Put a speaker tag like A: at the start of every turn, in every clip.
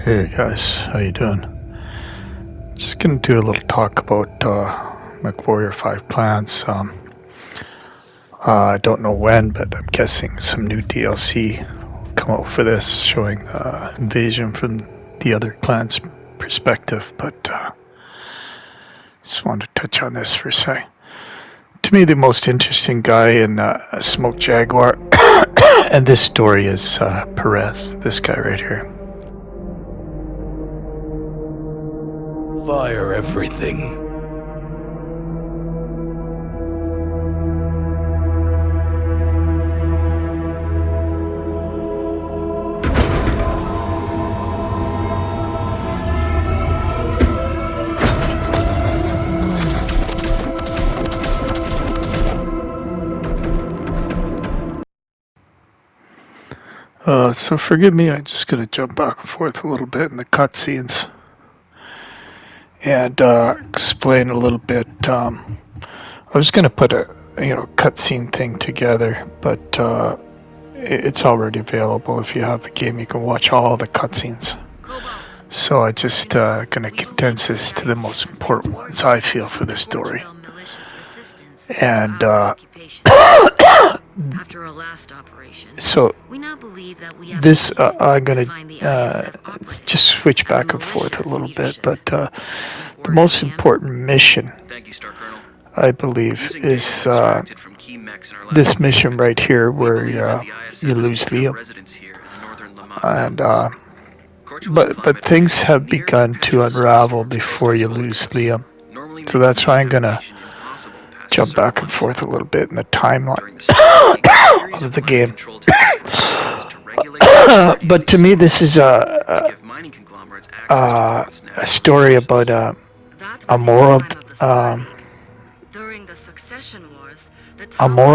A: Hey guys, how you doing? Just gonna do a little talk about MW5 plans. I don't know when, but I'm guessing some new DLC will come out for this, showing the invasion from the other clan's perspective. But just wanted to touch on this for a sec. To me, the most interesting guy in Smoke Jaguar and this story is Perez, this guy right here.
B: Fire everything.
A: So forgive me, I'm just gonna jump back and forth a little bit in the cutscenes and explain a little bit. I was gonna put a cutscene thing together, but it's already available. If you have the game, you can watch all the cutscenes. So I just gonna condense this to the most important ones I feel for the story. And
C: after our last operation,
A: so
C: we now believe that we have
A: this I'm gonna just switch back and forth a little bit, but the most important mission, I believe, is this mission right here, where you lose Liam, and but things have begun to unravel before you lose Liam. So that's why I'm gonna jump back and forth a little bit in the timeline of the game. But to me, this is a story about a moral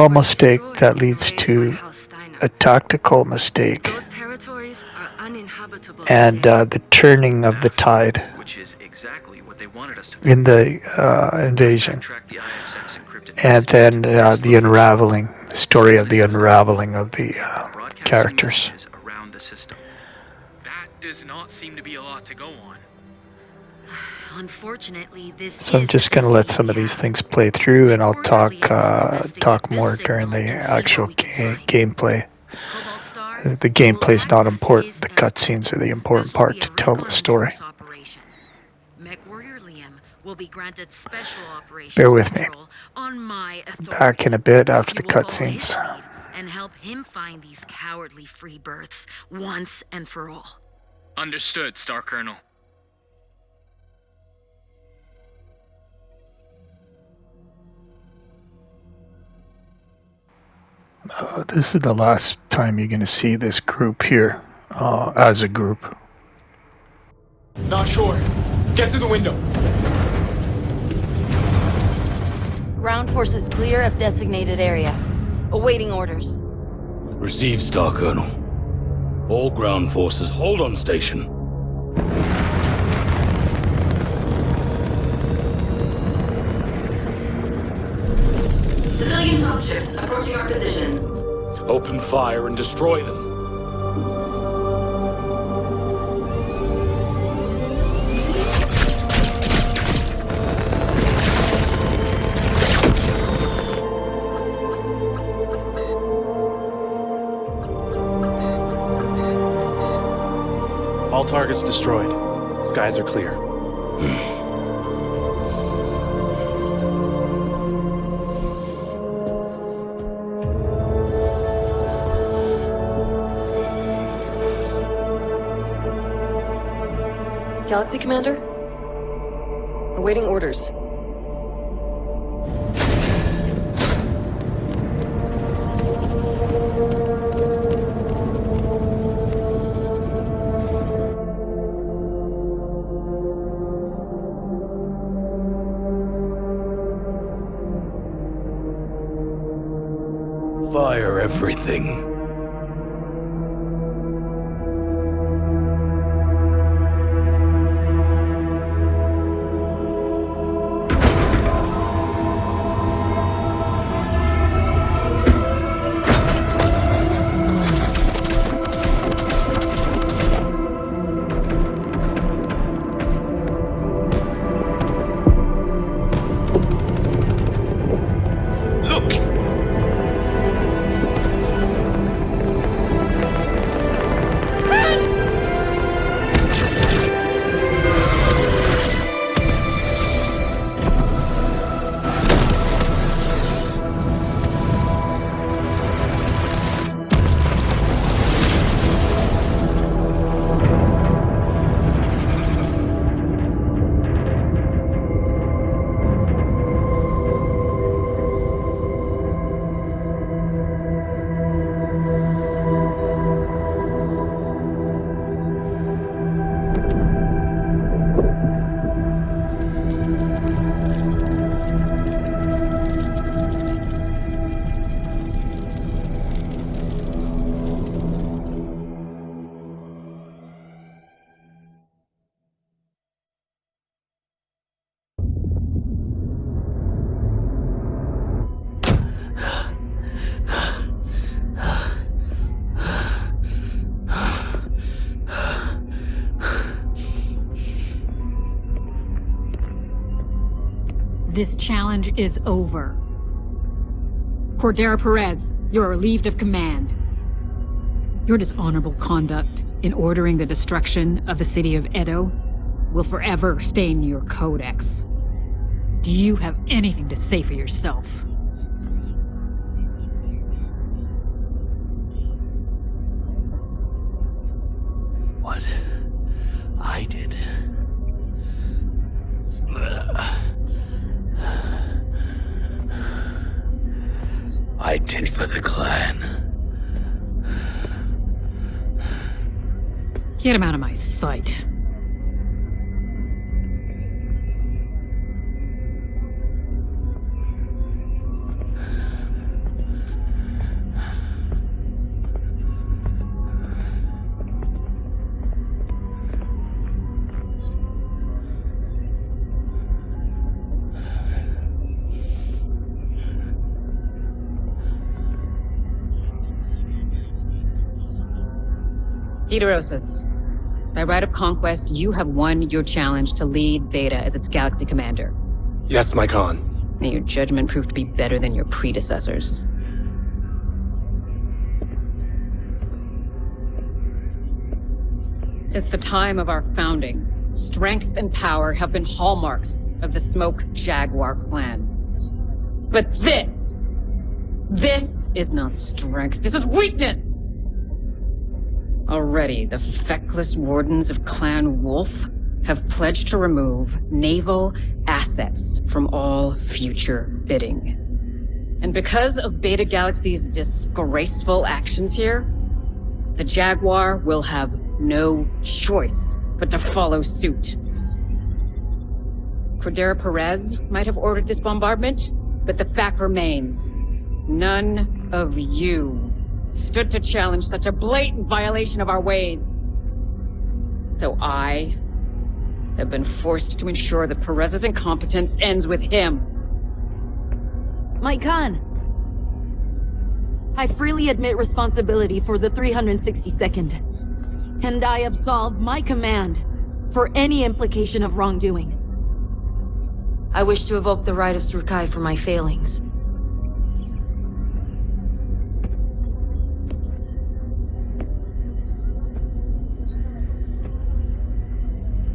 A: mistake that leads to a tactical mistake, and the turning of the tide in the invasion, and then the unraveling, the story of the unraveling of the characters.
D: That does not seem to be a lot to go on.
C: Unfortunately, this
A: So I'm just going to let some of these things play through, and I'll talk more during the actual gameplay. The gameplay is not important. The cutscenes are the important part to tell the story. Bear with me. Back in a bit after the cutscenes.
C: And help him find these cowardly free births once and for all.
D: Understood, Star Colonel.
A: This is the last time you're going to see this group here, as a group.
E: Not sure. Get to the window.
F: Ground forces clear of designated area. Awaiting orders.
B: Received, Star Colonel. All ground forces hold on station.
G: Civilian top ships approaching our position.
B: Open fire and destroy them.
H: All targets destroyed. Skies are clear.
I: Galaxy Commander? Awaiting orders.
B: Fire everything.
J: This challenge is over. Cordero Perez, you're relieved of command. Your dishonorable conduct in ordering the destruction of the city of Edo will forever stain your codex. Do you have anything to say for yourself?
B: What I did. I did for the clan.
J: Get him out of my sight. Diderossus, by right of conquest, you have won your challenge to lead Beta as its galaxy commander.
E: Yes, my Khan.
J: May your judgment prove to be better than your predecessors. Since the time of our founding, strength and power have been hallmarks of the Smoke Jaguar clan. But this is not strength, this is weakness! Already, the feckless wardens of Clan Wolf have pledged to remove naval assets from all future bidding. And because of Beta Galaxy's disgraceful actions here, the Jaguar will have no choice but to follow suit. Cordero Perez might have ordered this bombardment, but the fact remains, none of you stood to challenge such a blatant violation of our ways. So I have been forced to ensure that Perez's incompetence ends with him.
F: My Khan, I freely admit responsibility for the 362nd, and I absolve my command for any implication of wrongdoing. I wish to evoke the right of Surkai for my failings.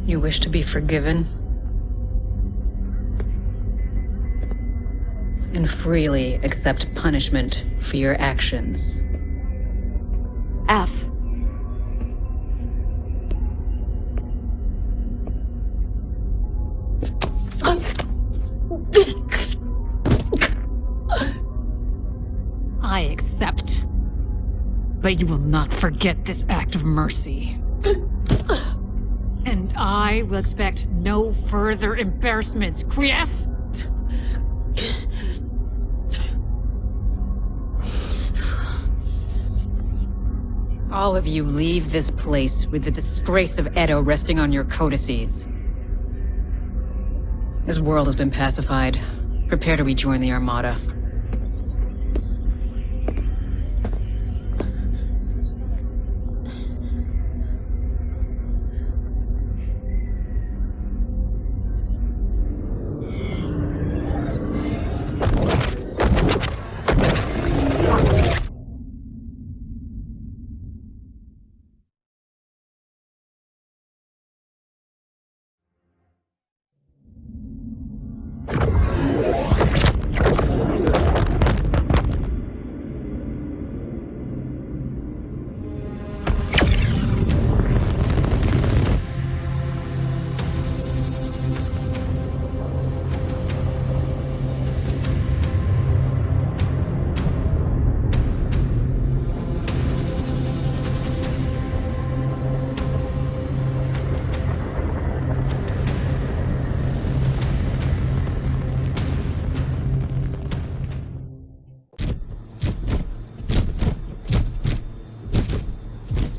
J: You wish to be forgiven? And freely accept punishment for your actions.
F: F.
J: I accept. But you will not forget this act of mercy. And I will expect no further embarrassments, Krief! All of you leave this place with the disgrace of Edo resting on your codices. This world has been pacified. Prepare to rejoin the Armada.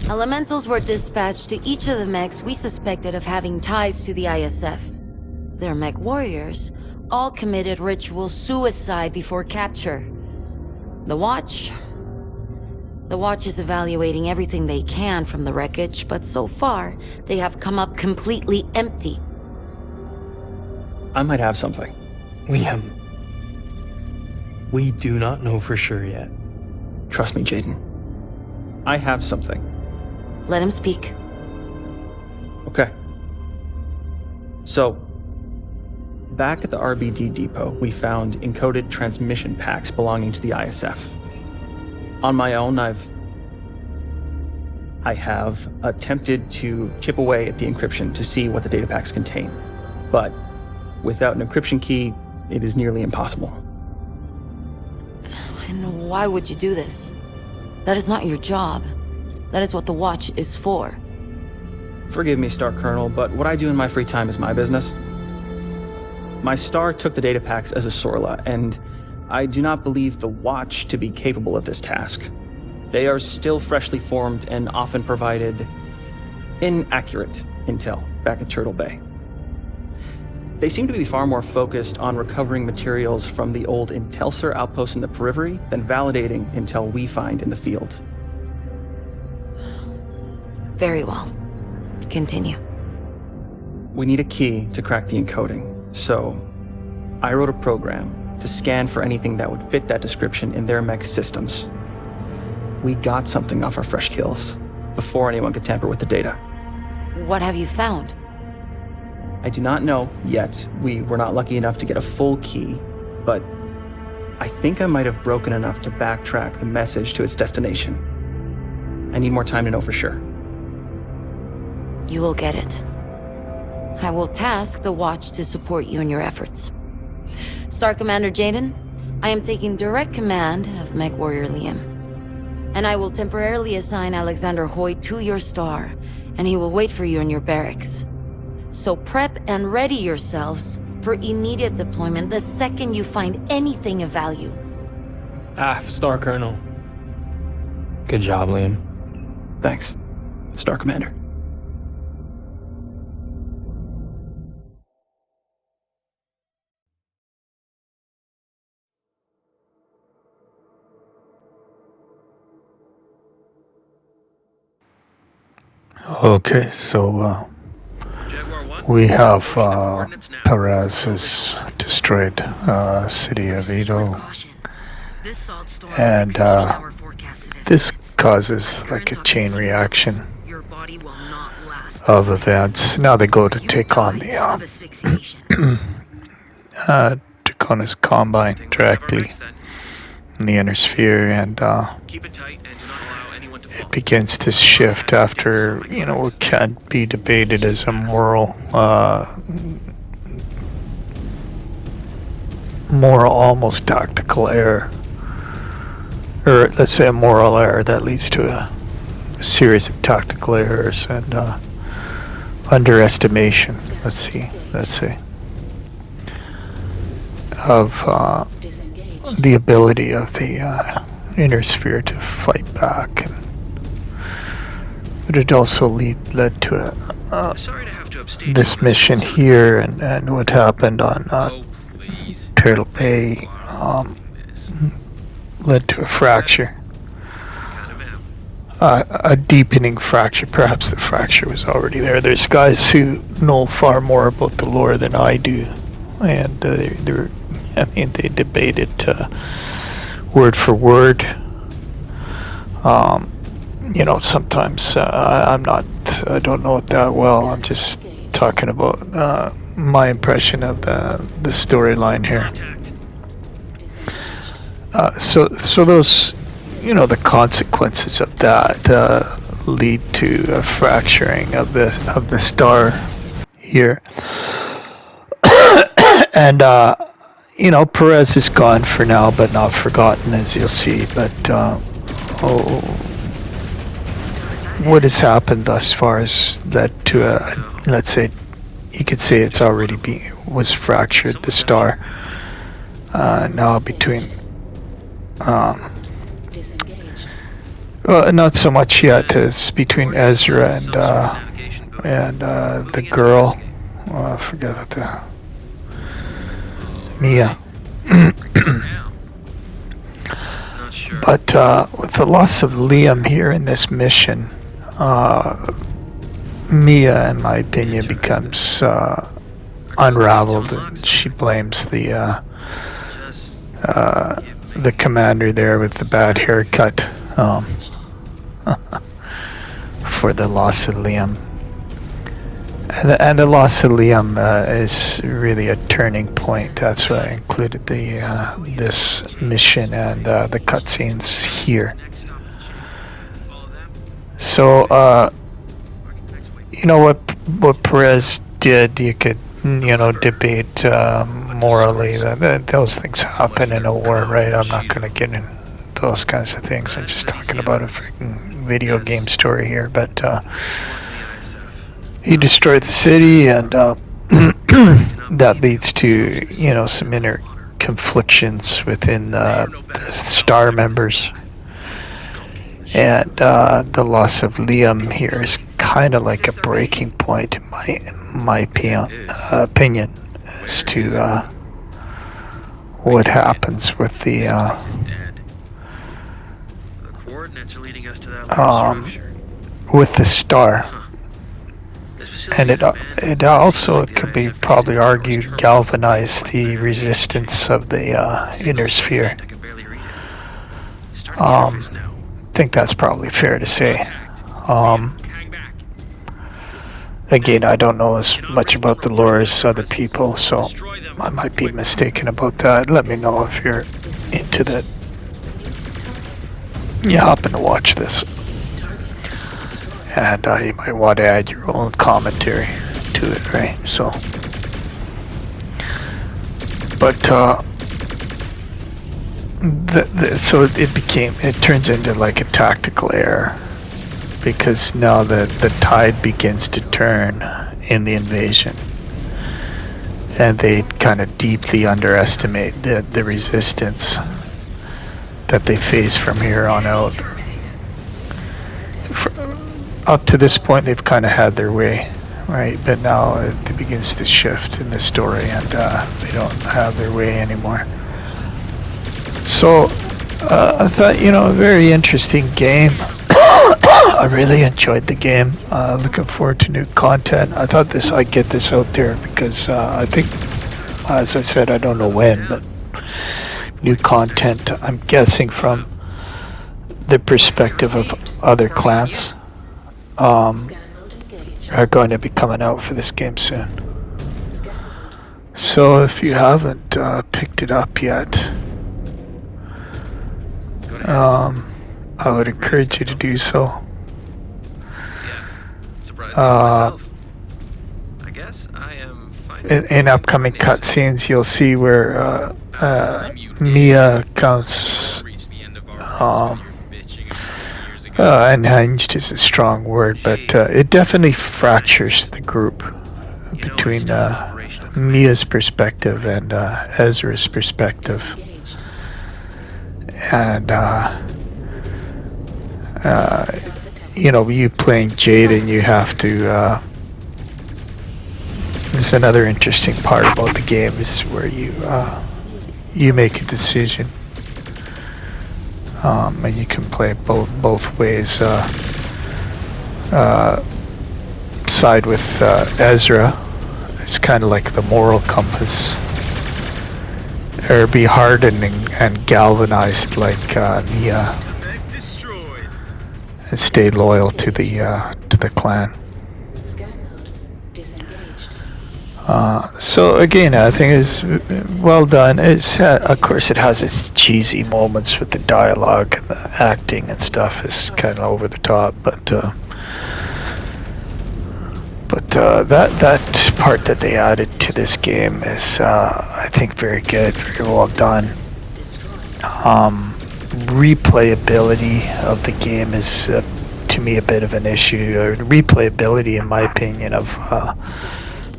F: Elementals were dispatched to each of the mechs we suspected of having ties to the ISF. Their mech warriors all committed ritual suicide before capture. The Watch is evaluating everything they can from the wreckage, but so far, they have come up completely empty.
H: I might have something.
K: Liam, we do not know for sure yet.
L: Trust me, Jaden. I have something.
F: Let him speak.
L: Okay. So, back at the RBD depot, we found encoded transmission packs belonging to the ISF. On my own, I have attempted to chip away at the encryption to see what the data packs contain. But without an encryption key, it is nearly impossible.
F: And why would you do this? That is not your job. That is what the watch is for.
L: Forgive me, Star Colonel, but what I do in my free time is my business. My star took the data packs as a Sorla, and I do not believe the watch to be capable of this task. They are still freshly formed and often provided inaccurate intel back at Turtle Bay. They seem to be far more focused on recovering materials from the old Intelsar outpost in the periphery than validating intel we find in the field.
F: Very well. Continue.
L: We need a key to crack the encoding, so I wrote a program to scan for anything that would fit that description in their mech systems. We got something off our fresh kills before anyone could tamper with the data.
F: What have you found?
L: I do not know yet. We were not lucky enough to get a full key, but I think I might have broken enough to backtrack the message to its destination. I need more time to know for sure.
F: You will get it. I will task the Watch to support you in your efforts. Star Commander Jaden, I am taking direct command of Mech Warrior Liam. And I will temporarily assign Alexander Hoyt to your star, and he will wait for you in your barracks. So prep and ready yourselves for immediate deployment the second you find anything of value.
K: Star Colonel. Good job, Liam.
L: Thanks, Star Commander.
A: Okay, so we have Perez has destroyed city of Ito, and this causes like a chain reaction of events. Now they go to take on the Draconis Combine directly in the inner sphere, and it begins to shift after, what can't be debated as a moral, almost tactical error. Or let's say a moral error that leads to a series of tactical errors and underestimation, let's say, of the ability of the inner sphere to fight back. But it also led to this mission here and what happened on Turtle Bay led to a fracture. A deepening fracture. Perhaps the fracture was already there. There's guys who know far more about the lore than I do, and they debated word for word. Sometimes I don't know it that well. I'm just talking about my impression of the storyline here. So those, the consequences of that lead to a fracturing of the star here. And Perez is gone for now, but not forgotten, as you'll see. But what has happened thus far has led to let's say, you could say it's already was fractured, the star. Now between, not so much yet as between Ezra and the girl. I forget what Mia. But with the loss of Liam here in this mission, Mia, in my opinion, becomes unraveled, and she blames the commander there with the bad haircut for the loss of Liam. And the loss of Liam is really a turning point. That's why I included this mission and the cutscenes here. So, what Perez did, you could, debate morally that those things happen in a war, right? I'm not going to get into those kinds of things. I'm just talking about a freaking video game story here, but he destroyed the city, and that leads to, some inner conflictions within the Star members. And the loss of Liam here is kind of like a breaking point, in my opinion, as to what happens with the Star. And it also, it could be probably argued, galvanized the resistance of the inner sphere. I think that's probably fair to say. Again, I don't know as much about the lore as other people, so I might be mistaken about that. Let me know if you're into that. You happen to watch this. And you might want to add your own commentary to it, right? So, but so it turns into like a tactical error, because now the tide begins to turn in the invasion, and they kind of deeply underestimate the resistance that they face from here on out. Up to this point, they've kind of had their way, right? But now it begins to shift in the story, and they don't have their way anymore. So I thought, a very interesting game. I really enjoyed the game. Looking forward to new content. I thought I'd get this out there because I think, as I said, I don't know when, but new content, I'm guessing from the perspective of other clans, are going to be coming out for this game soon. So if you haven't picked it up yet, I would encourage you to do so. In upcoming cutscenes, you'll see where Mia comes. Unhinged is a strong word, but it definitely fractures the group between Mia's perspective and Ezra's perspective. And you playing Jade, and you have to there's another interesting part about the game is where you make a decision, and you can play both ways. Side with Ezra, it's kind of like the moral compass, or be hardened and galvanized like Mia, and stay loyal to the clan. So again, I think it's well done. Of course, it has its cheesy moments with the dialogue and the acting and stuff is kind of over the top, but that part that they added to this game is, I think, very good, very well done. Replayability of the game is, to me, a bit of an issue. Replayability, in my opinion, of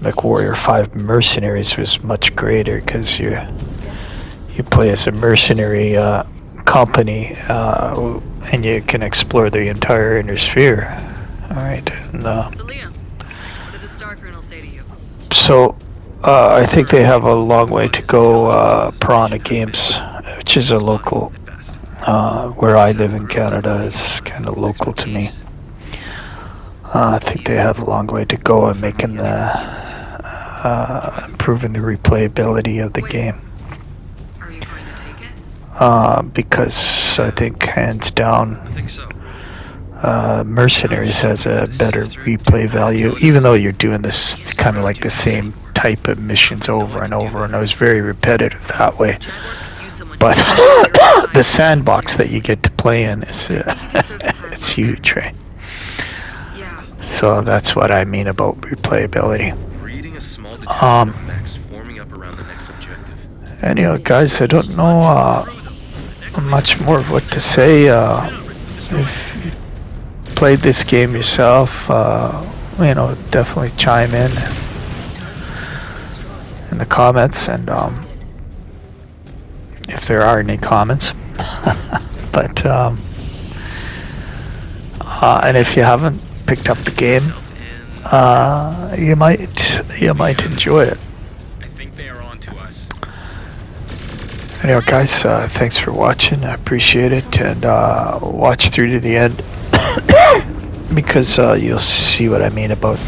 A: MW5 Mercenaries was much greater, because you play as a mercenary company, and you can explore the entire inner sphere. All right, and, so I think they have a long way to go. Piranha Games, which is a local, where I live in Canada, is kind of local to me. I think they have a long way to go in making the improving the replayability of the game.
C: Are you going to take it?
A: Because I think hands down, Mercenaries has a better replay value, even though you're doing this kind of like the same type of missions over and over, and it was very repetitive that way. But the sandbox that you get to play in is it's huge, right? So that's what I mean about replayability. Anyhow, guys, I don't know much more of what to say. If you played this game yourself, definitely chime in the comments, and if there are any comments. But and if you haven't picked up the game, you might enjoy it. Anyway, guys, thanks for watching. I appreciate it, and watch through to the end because you'll see what I mean about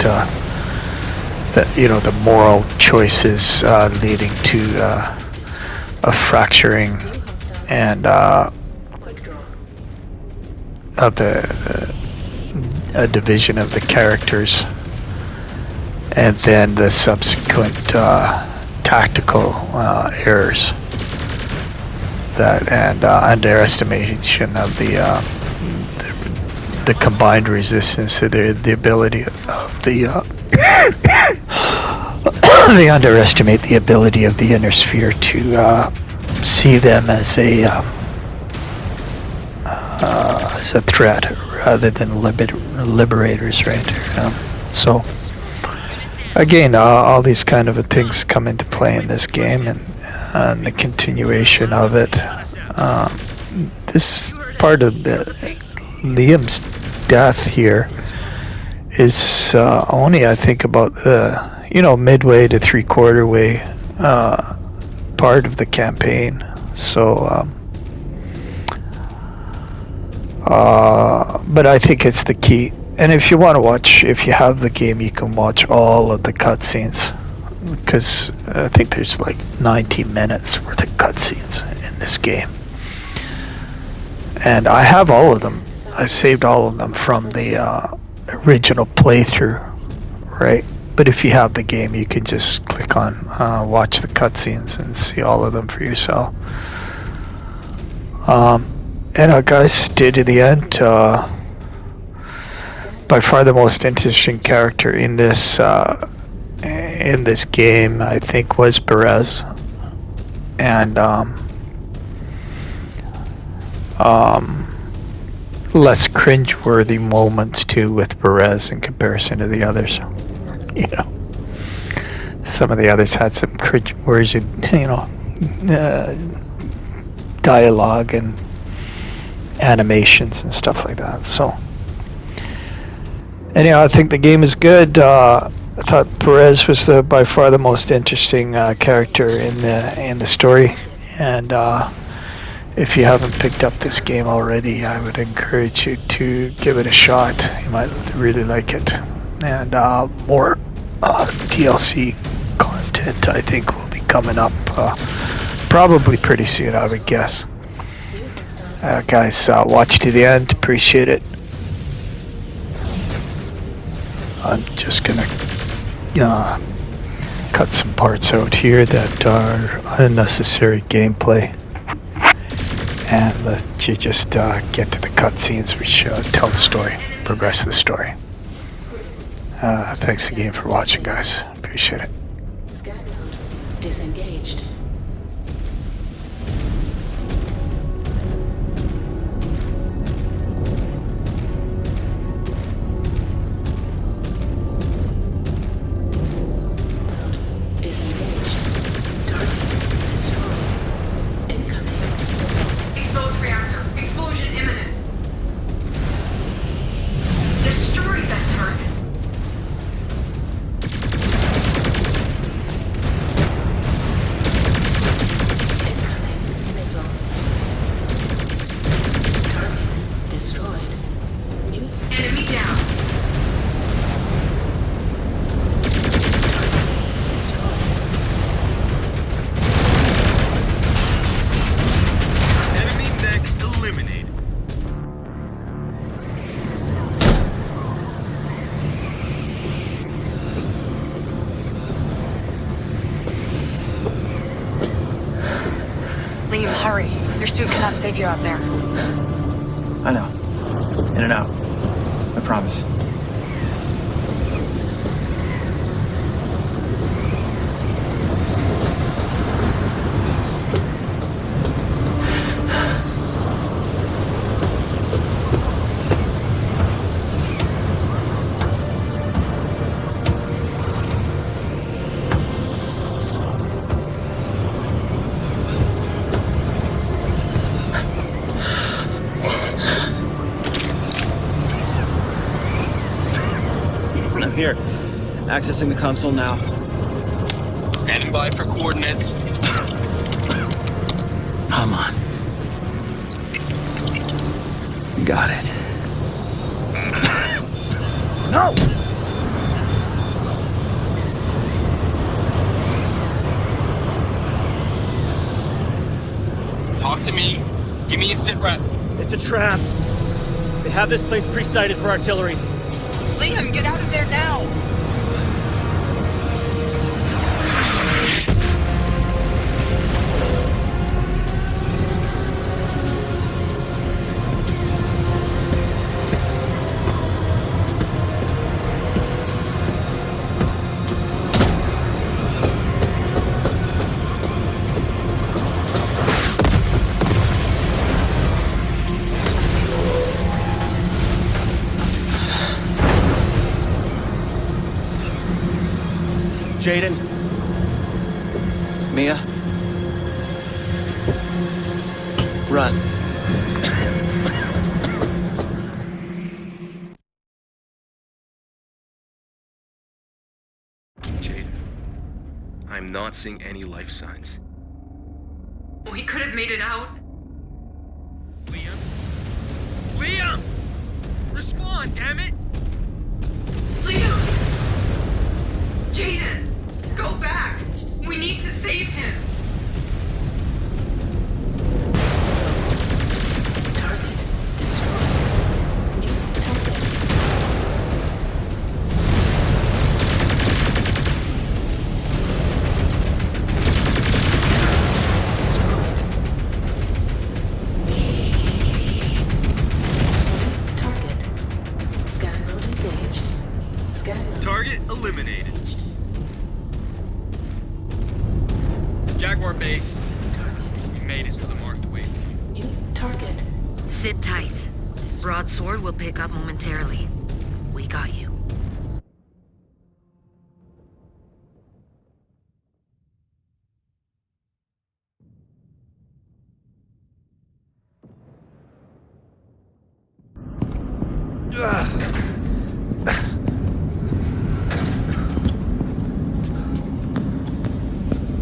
A: the moral choices leading to a fracturing and of a division of the characters, and then the subsequent tactical errors and underestimation of the combined resistance, so the ability of the they underestimate the ability of the inner sphere to see them as a threat rather than liberators, right? So again, all these kind of things come into play in this game, and the continuation of it. This part of Liam's death here is only, I think, about midway to three-quarter way part of the campaign. So, but I think it's the key. And if you want to watch, if you have the game, you can watch all of the cutscenes, because I think there's like 90 minutes worth of cutscenes in this game. And I have all of them. I saved all of them from the original playthrough, right? But if you have the game, you can just click on watch the cutscenes and see all of them for yourself. And guys, stay to the end. By far the most interesting character in this game, I think, was Perez, and less cringe-worthy moments too with Perez in comparison to the others. Some of the others had some cringe-worthy, dialogue and animations and stuff like that. So, anyhow, I think the game is good. I thought Perez was by far the most interesting character in the story, and if you haven't picked up this game already, I would encourage you to give it a shot. You might really like it, and more DLC content, I think, will be coming up probably pretty soon, I would guess. Guys, watch to the end. Appreciate it. I'm just gonna cut some parts out here that are unnecessary gameplay, and let you just get to the cutscenes which tell the story, progress the story. Thanks again for watching, guys. Appreciate it.
M: Scan mode disengaged.
I: Liam, hurry. Your suit cannot save you out there.
L: I know. In and out. I promise. Here. Accessing the console now.
K: Standing by for coordinates.
L: Come on. Got it. No!
K: Talk to me. Give me a sit rep.
L: It's a trap. They have this place pre-sighted for artillery.
I: Liam, get out of there now!
H: Jaden. Mia. Run.
N: Jaden, I'm not seeing any life signs.
I: We could have made it out.
D: Liam? Liam! Respond, damn it!
I: Liam! Jaden! Go back! We need to save him!
M: Target destroyed. New target. Destroyed. Target. Scan mode engaged. Scan mode.
D: Target eliminated. Jaguar base. We made it to the marked waypoint.
M: New target.
C: Sit tight. Broadsword will pick up momentarily. We got you.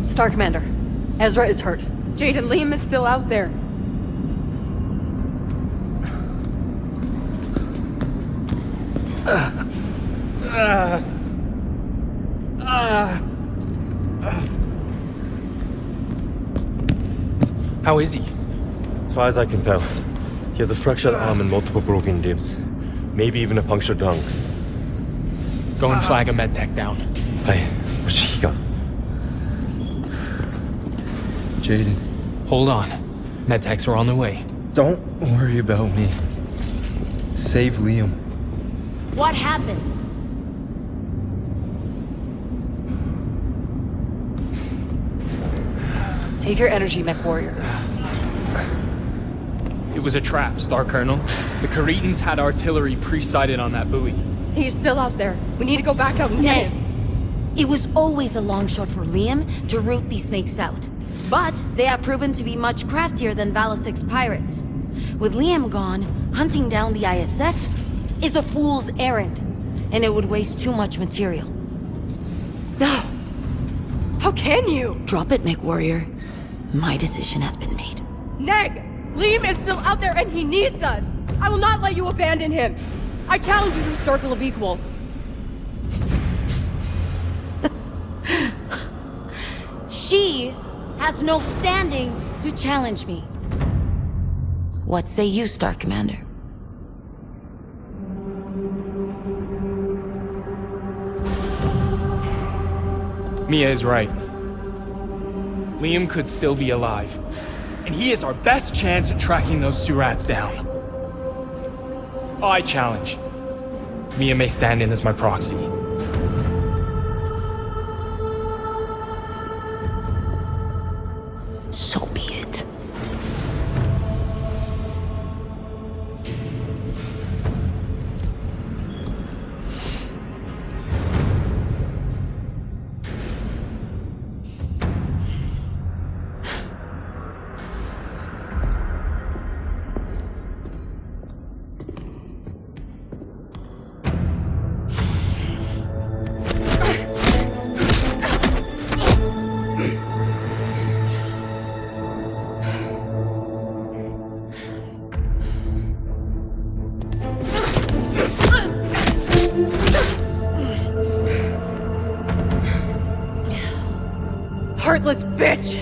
I: Star Commander, Ezra is hurt. Jaden, Liam is still out there.
K: How is he?
O: As far as I can tell, he has a fractured arm and multiple broken ribs. Maybe even a punctured lung.
K: Go and flag a med tech down.
O: Hey, Shiga.
K: Jaden. Hold on. Med techs are on their way.
P: Don't worry about me. Save Liam.
F: What happened?
I: Save your energy, Mech Warrior.
K: It was a trap, Star Colonel. The Caretans had artillery pre-sighted on that buoy.
I: He's still out there. We need to go back out and get him.
F: It was always a long shot for Liam to root these snakes out. But they have proven to be much craftier than Balasix's pirates. With Liam gone, hunting down the ISF is a fool's errand, and it would waste too much material.
I: No! How can you?
F: Drop it, Mech Warrior. My decision has been made.
I: Neg! Liam is still out there and he needs us! I will not let you abandon him! I challenge you to a circle of equals.
F: She has no standing to challenge me. What say you, Star Commander?
K: Mia is right. Liam could still be alive. and he is our best chance at tracking those Surats down. I challenge. Mia may stand in as my proxy.
M: So be it.
I: Heartless bitch!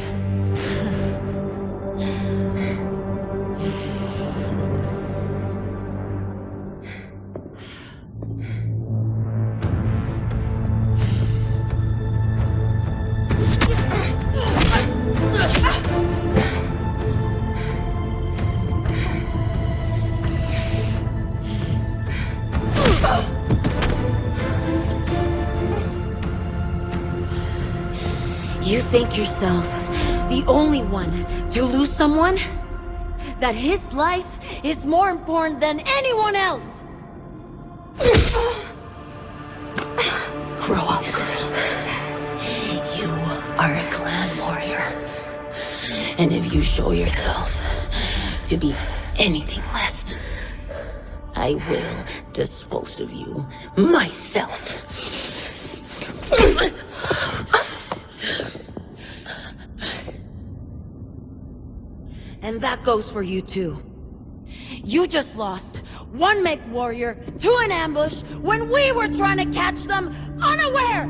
F: You think yourself the only one to lose someone? That his life is more important than anyone else?
M: Grow up, girl. You are a clan warrior. And if you show yourself to be anything less, I will dispose of you myself.
F: And that goes for you too. You just lost one mech warrior to an ambush when we were trying to catch them unaware!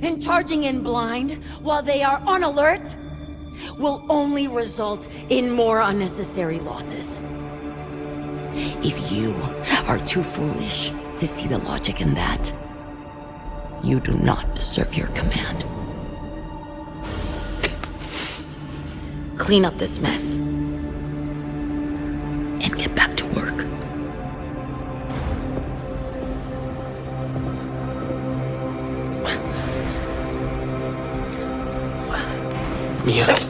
F: And charging in blind while they are on alert will only result in more unnecessary losses.
M: If you are too foolish to see the logic in that, you do not deserve your command.
F: Clean up this mess.
M: And get back to work.
E: Mia.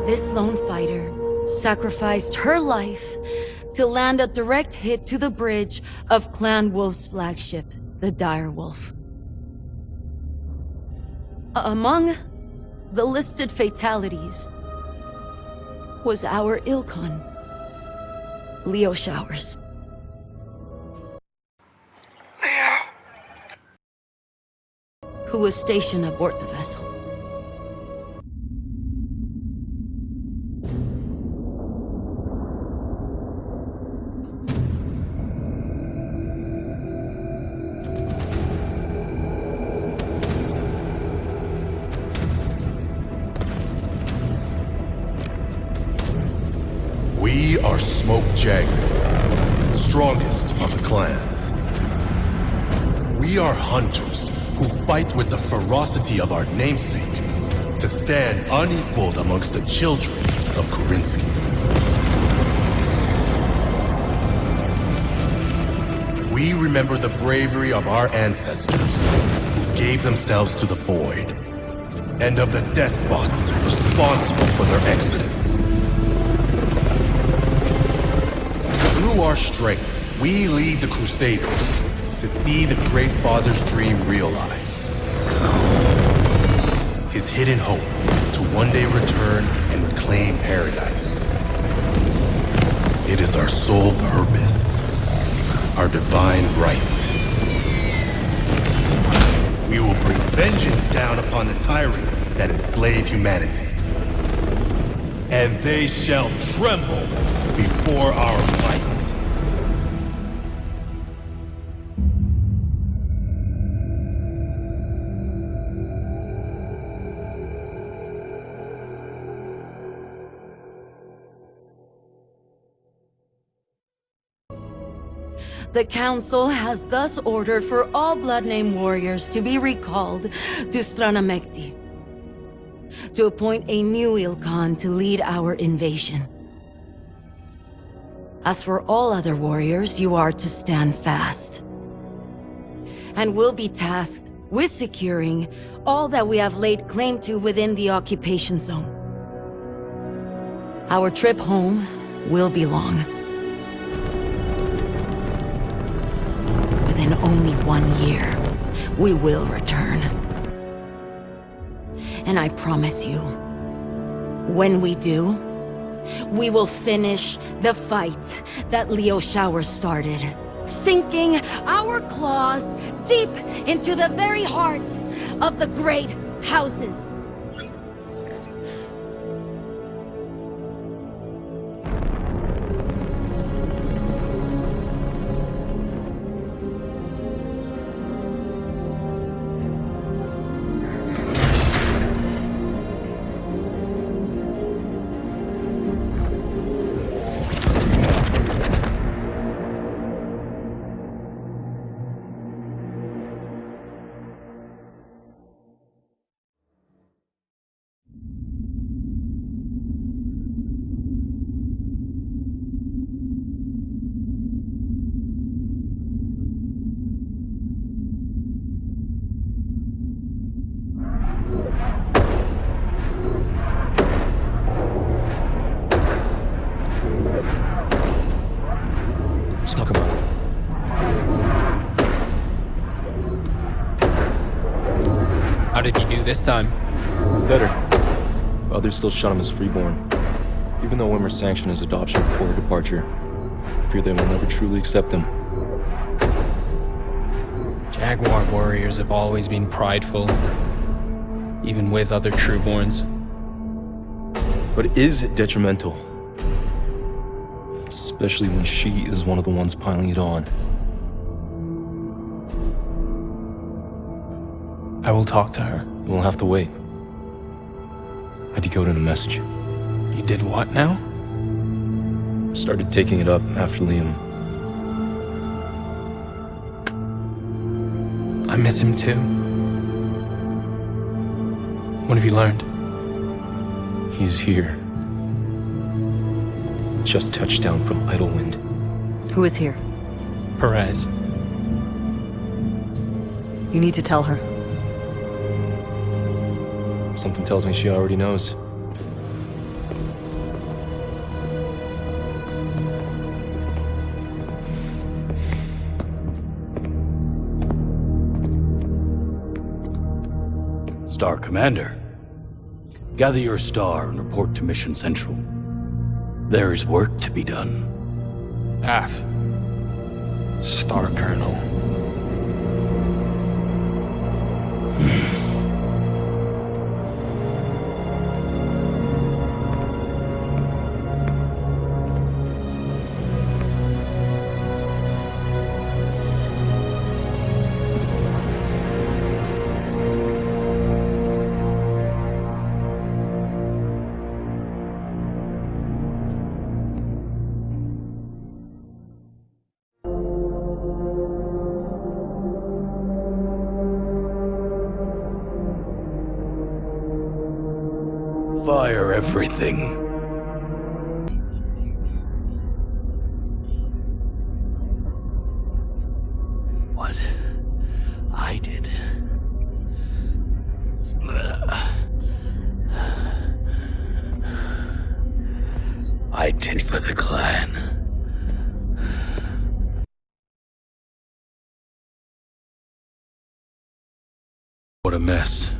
F: This lone fighter sacrificed her life to land a direct hit to the bridge of Clan Wolf's flagship, the Dire Wolf. Among the listed fatalities was our Ilkon, Leo Showers.
M: Leo.
F: Who was stationed aboard the vessel.
Q: We are Smoke Jaguar, strongest of the clans. We are hunters who fight with the ferocity of our namesake to stand unequaled amongst the children of Korinsky. We remember the bravery of our ancestors who gave themselves to the void, and of the despots responsible for their exodus. Through our strength, we lead the Crusaders to see the Great Father's dream realized. His hidden hope to one day return and reclaim paradise. It is our sole purpose, our divine right. We will bring vengeance down upon the tyrants that enslave humanity. And they shall tremble before our might.
F: The Council has thus ordered for all Blood-Name warriors to be recalled to Stranamekti, to appoint a new Ilkhan to lead our invasion. As for all other warriors, you are to stand fast, and will be tasked with securing all that we have laid claim to within the occupation zone. Our trip home will be long. Within only 1 year, we will return. And I promise you, when we do, we will finish the fight that Leo Showers started, sinking our claws deep into the very heart of the great houses.
O: Let's talk about it.
K: How did he do this time?
O: Better. Others still shot him as freeborn. Even though Wimmer sanctioned his adoption before her departure, I fear they will never truly accept him.
K: Jaguar warriors have always been prideful, even with other trueborns.
O: But is it detrimental? Especially when she is one of the ones piling it on.
K: I will talk to her.
O: We'll have to wait. I decoded a message.
K: You did what now?
O: Started taking it up after Liam.
K: I miss him too. What have you learned?
O: He's here. Just touched down from Idlewind.
R: Who is here?
K: Perez.
R: You need to tell her.
O: Something tells me she already knows.
B: Star Commander, gather your star and report to Mission Central. There is work to be done.
K: Path.
P: Star Colonel.
B: Fire everything.
S: What I did. I did for the clan.
B: What a mess.